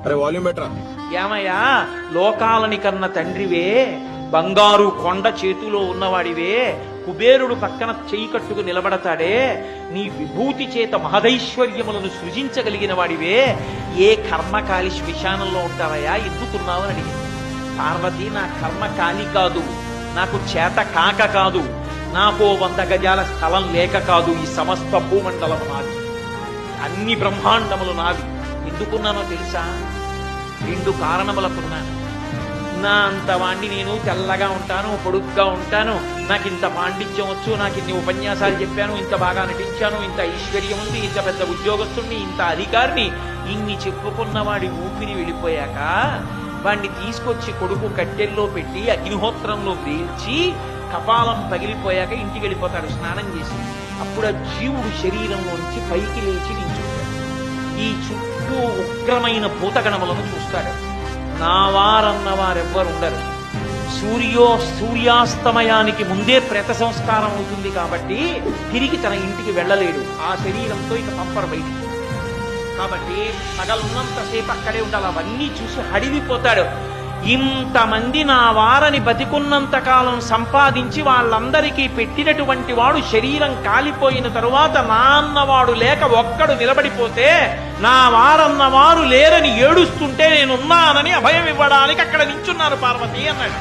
అరే వాల్యూమ్ బెటరా. ఏమయ్యా, లోకాలని కన్న తండ్రివే, బంగారు కొండ చేతిలో ఉన్నవాడివే, కుబేరుడు పక్కన చెయ్యి కట్టుకు నిలబడతాడే, నీ విభూతి చేత మహదైశ్వర్యములను సృజించగలిగిన వాడివే, ఏ కర్మకాలి శ్మశానంలో ఉంటావయ్యా, ఎందుకున్నావు అని అడిగింది. పార్వతి, నా కర్మ కాలి కాదు, నాకు చేత కాక కాదు, నాకు 100 గజాల స్థలం లేక కాదు, ఈ సమస్త భూమండలం నాది, అన్ని బ్రహ్మాండములు నావి. ఎందుకున్నానో తెలుసా? 2 కారణములకున్నాను. నా అంత వాణ్ణి నేను తెల్లగా ఉంటాను, పొడుగ్గా ఉంటాను, నాకు ఇంత పాండిత్యం వచ్చు, నాకు ఇన్ని ఉపన్యాసాలు చెప్పాను, ఇంత బాగా నటించాను, ఇంత ఐశ్వర్యం ఉంది, ఇంత పెద్ద ఉద్యోగస్తుడిని, ఇంత అధికారిని, ఇన్ని చెప్పుకున్నవాడి ఊపిరి వెళ్ళిపోయాక వాణ్ణి తీసుకొచ్చి కొడుకు కట్టెల్లో పెట్టి అగ్నిహోత్రంలో వేల్చి కపాలం పగిలిపోయాక ఇంటికి వెళ్ళిపోతాడు స్నానం చేసి. అప్పుడు ఆ జీవుడు శరీరంలోంచి పైకి లేచి నిల్చుంటాడు. ఈ చుట్టూ ఉగ్రమైన భూతగణములను చూస్తాడు. నా వారన్న వారెవ్వరుండరు. సూర్యాస్తమయానికి ముందే ప్రేత సంస్కారం అవుతుంది కాబట్టి తిరిగి తన ఇంటికి వెళ్ళలేడు. ఆ శరీరంతో ఇక పంపరు బయటికి. కాబట్టి పగలున్నంతసేపు అక్కడే ఉండాలి. అవన్నీ చూసి హడిలిపోతాడు. ఇంతమంది నా వారని బతికున్నంత కాలం సంపాదించి వాళ్ళందరికీ పెట్టినటువంటి వాడు శరీరం కాలిపోయిన తరువాత నా అన్నవాడు లేక ఒక్కడు నిలబడిపోతే, నా వారన్నవారు లేరని ఏడుస్తుంటే నేనున్నానని అభయం ఇవ్వడానికి అక్కడ నించున్నారు పార్వతి అన్నాడు.